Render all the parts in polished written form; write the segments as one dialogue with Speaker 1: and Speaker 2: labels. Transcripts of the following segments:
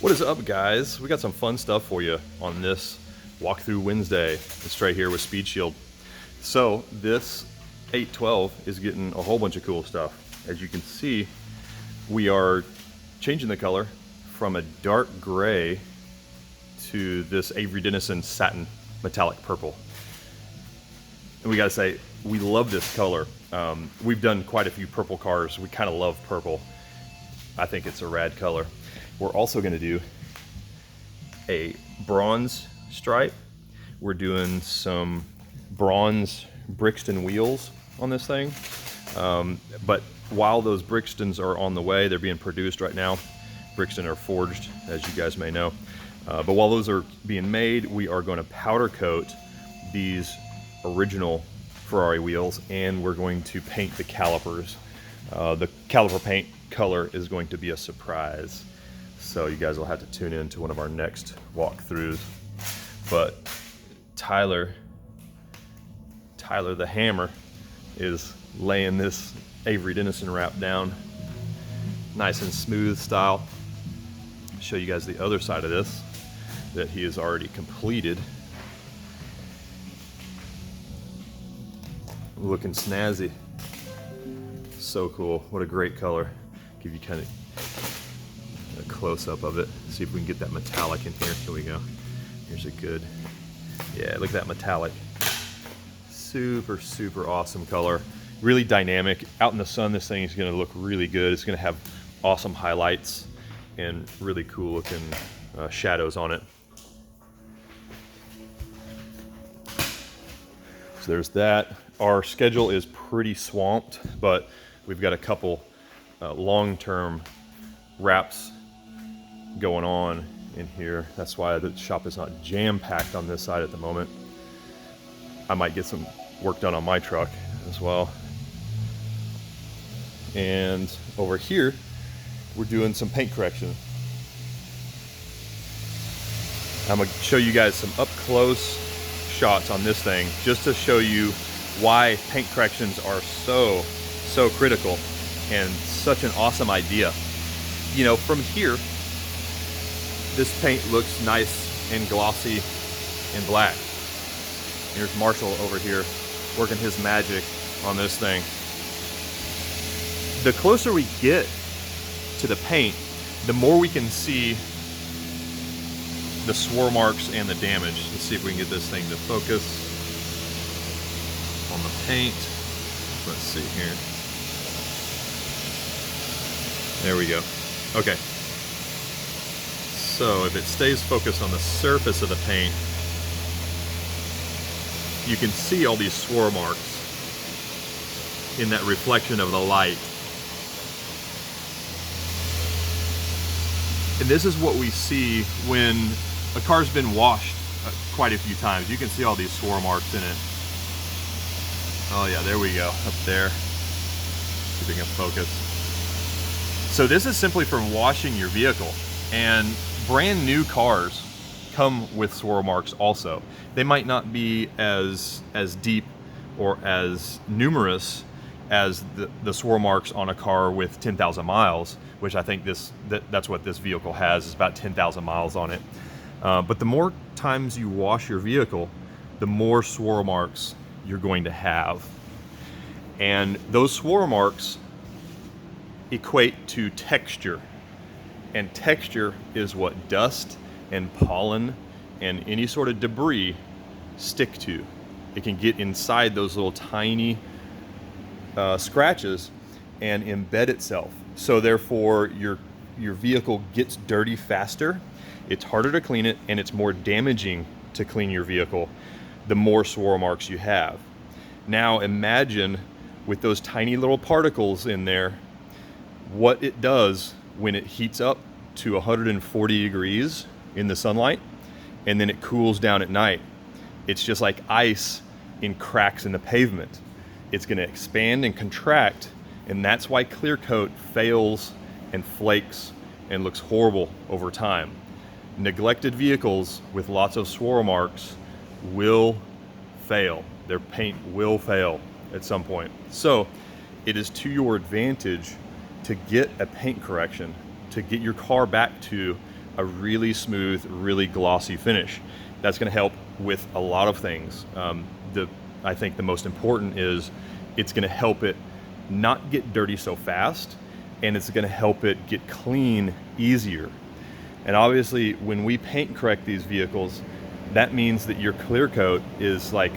Speaker 1: What is up, guys? We got some fun stuff for you on this Walkthrough Wednesday. It's right here with Speed Shield. So this 812 is getting a whole bunch of cool stuff. As you can see, we are changing the color from a dark gray to this Avery Dennison Satin metallic purple. And we gotta say, we love this color. We've done quite a few purple cars. We kind of love purple. I think it's a rad color. We're also gonna do a bronze stripe. We're doing some bronze Brixton wheels on this thing. But while those Brixtons are on the way, they're being produced right now. Brixton are forged, as you guys may know. But while those are being made, we are going to powder coat these original Ferrari wheels, and we're going to paint the calipers. The caliper paint color is going to be a surprise, so you guys will have to tune in to one of our next walkthroughs. But Tyler the Hammer is laying this Avery Dennison wrap down nice and smooth style. Show you guys the other side of this that he has already completed. Looking snazzy. So cool. What a great color. Give you kind of a close-up of it. See if we can get that metallic in here. Here we go. Here's a good, yeah, look at that metallic. Super, super awesome color. Really dynamic. Out in the sun, this thing is going to look really good. It's going to have awesome highlights and really cool looking shadows on it. So there's that. Our schedule is pretty swamped, but we've got a couple long-term wraps going on in here. That's why the shop is not jam-packed on this side at the moment. I might get some work done on my truck as well. And over here, we're doing some paint correction. I'm gonna show you guys some up-close shots on this thing just to show you why paint corrections are so critical and such an awesome idea. You know, from here, this paint looks nice and glossy and black. Here's Marshall over here working his magic on this thing. The closer we get to the paint, the more we can see the swirl marks and the damage. Let's see if we can get this thing to focus on the paint. Let's see here. There we go. Okay. So if it stays focused on the surface of the paint, you can see all these swirl marks in that reflection of the light. And this is what we see when a car's been washed quite a few times. You can see all these swirl marks in it. Oh yeah, there we go, up there. See if we can focus. So this is simply from washing your vehicle, and brand new cars come with swirl marks also. They might not be as deep or as numerous as the swirl marks on a car with 10,000 miles, which I think that's what this vehicle has, is about 10,000 miles on it. But the more times you wash your vehicle, the more swirl marks you're going to have. And those swirl marks equate to texture. And texture is what dust and pollen and any sort of debris stick to. It can get inside those little tiny scratches and embed itself. So therefore your vehicle gets dirty faster, it's harder to clean it, and it's more damaging to clean your vehicle the more swirl marks you have. Now imagine with those tiny little particles in there, what it does when it heats up to 140 degrees in the sunlight, and then it cools down at night. It's just like ice in cracks in the pavement. It's gonna expand and contract, and that's why clear coat fails and flakes and looks horrible over time. Neglected vehicles with lots of swirl marks will fail. Their paint will fail at some point. So it is to your advantage to get a paint correction, to get your car back to a really smooth, really glossy finish. That's going to help with a lot of things. I think the most important is it's going to help it not get dirty so fast, and it's going to help it get clean easier. And obviously, when we paint correct these vehicles, that means that your clear coat is like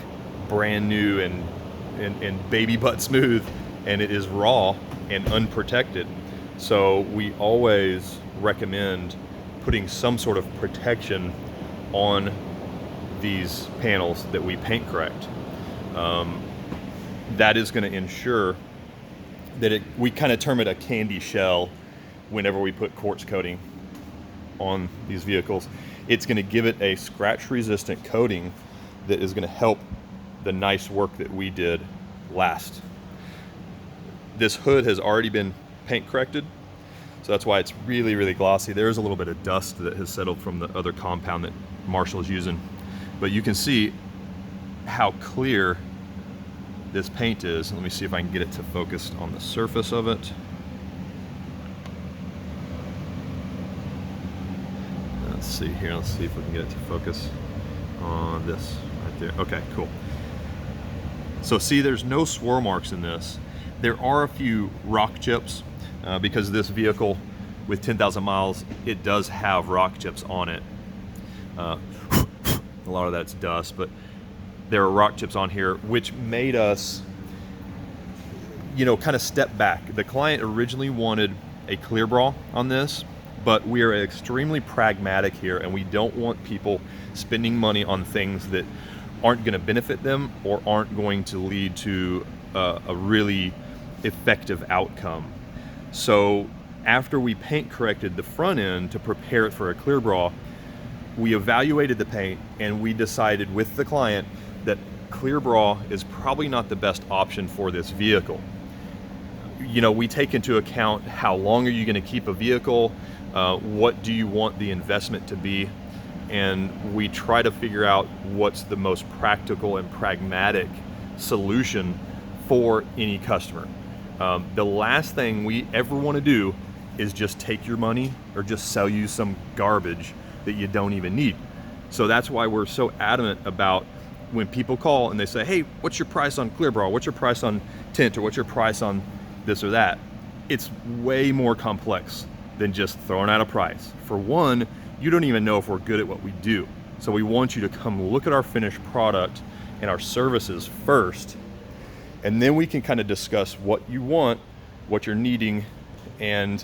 Speaker 1: brand new and baby butt smooth, and it is raw and unprotected. So we always recommend putting some sort of protection on these panels that we paint correct. That is going to ensure that we kind of term it a candy shell whenever we put quartz coating on these vehicles. It's going to give it a scratch resistant coating that is going to help the nice work that we did last. This hood has already been paint corrected, so that's why it's really, really glossy. There's a little bit of dust that has settled from the other compound that Marshall's using, but you can see how clear this paint is. Let me see if I can get it to focus on the surface of it. Let's see here, let's see if we can get it to focus on this right there. Okay, cool. So see, there's no swirl marks in this. There are a few rock chips because this vehicle with 10,000 miles, it does have rock chips on it. A lot of that's dust, but there are rock chips on here, which made us, kind of step back. The client originally wanted a clear bra on this, but we are extremely pragmatic here, and we don't want people spending money on things that aren't going to benefit them or aren't going to lead to a really effective outcome. So after we paint corrected the front end to prepare it for a clear bra, we evaluated the paint and we decided with the client that clear bra is probably not the best option for this vehicle. We take into account how long are you going to keep a vehicle, what do you want the investment to be, and we try to figure out what's the most practical and pragmatic solution for any customer. The last thing we ever want to do is just take your money or just sell you some garbage that you don't even need. So that's why we're so adamant about when people call and they say, hey, what's your price on clear bra? What's your price on tint? Or what's your price on this or that? It's way more complex than just throwing out a price. For one, you don't even know if we're good at what we do. So we want you to come look at our finished product and our services first, and then we can kind of discuss what you want, what you're needing, and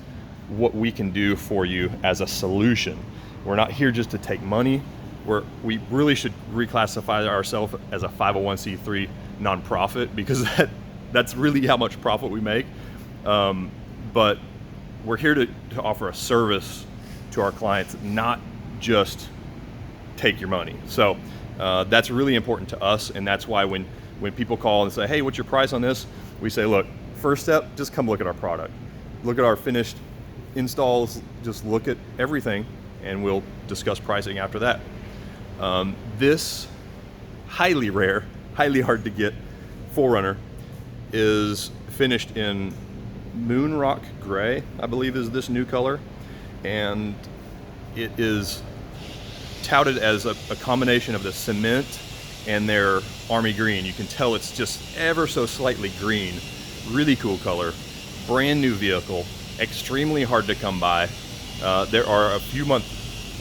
Speaker 1: what we can do for you as a solution. We're not here just to take money. We really should reclassify ourselves as a 501c3 nonprofit, because that's really how much profit we make. But we're here to offer a service to our clients, not just take your money. So that's really important to us, and that's why when people call and say, hey, what's your price on this? We say, look, first step, just come look at our product. Look at our finished installs, just look at everything, and we'll discuss pricing after that. This highly rare, highly hard to get 4Runner is finished in Moon Rock Gray, I believe is this new color, and it is touted as a combination of the cement and their army green. You can tell it's just ever so slightly green. Really cool color, brand new vehicle, extremely hard to come by. There are a few month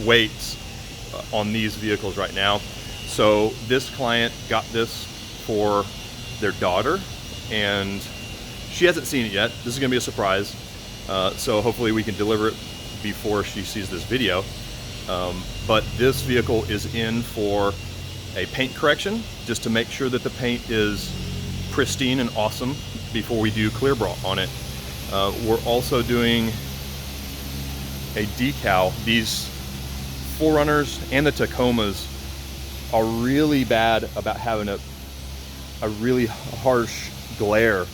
Speaker 1: waits on these vehicles right now. So this client got this for their daughter, and she hasn't seen it yet. This is gonna be a surprise. So hopefully we can deliver it before she sees this video. But this vehicle is in for a paint correction, just to make sure that the paint is pristine and awesome before we do clear bra on it. We're also doing a decal. These 4Runners and the Tacomas are really bad about having a really harsh glare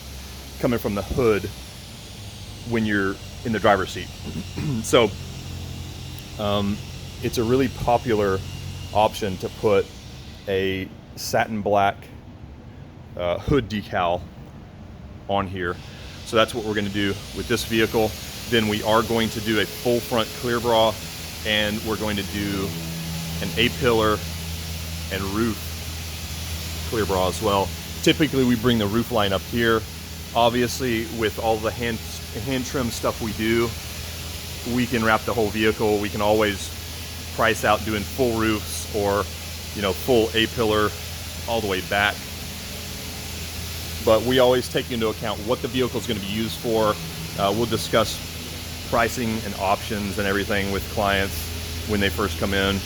Speaker 1: coming from the hood when you're in the driver's seat. So it's a really popular option to put a satin black hood decal on here. So that's what we're going to do with this vehicle. Then we are going to do a full front clear bra and we're going to do an A-pillar and roof clear bra as well. Typically we bring the roof line up here. Obviously with all the hand trim stuff we do, we can wrap the whole vehicle. We can always price out doing full roofs or, you know, full A-pillar all the way back. But we always take into account what the vehicle is going to be used for. We'll discuss pricing and options and everything with clients when they first come in.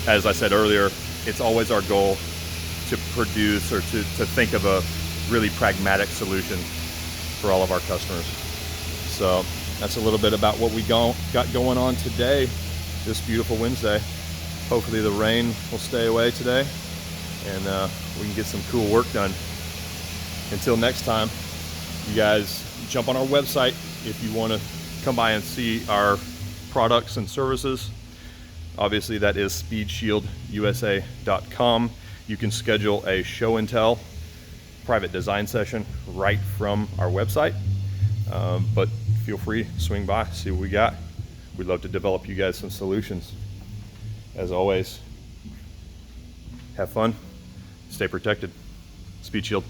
Speaker 1: As I said earlier, it's always our goal to produce or to think of a really pragmatic solution for all of our customers. So that's a little bit about what we got going on today, this beautiful Wednesday. Hopefully the rain will stay away today and we can get some cool work done. Until next time, you guys jump on our website if you want to come by and see our products and services. Obviously that is speedshieldUSA.com. You can schedule a show and tell private design session right from our website. But feel free to swing by, see what we got. We'd love to develop you guys some solutions. As always, have fun, stay protected. Speed Shield.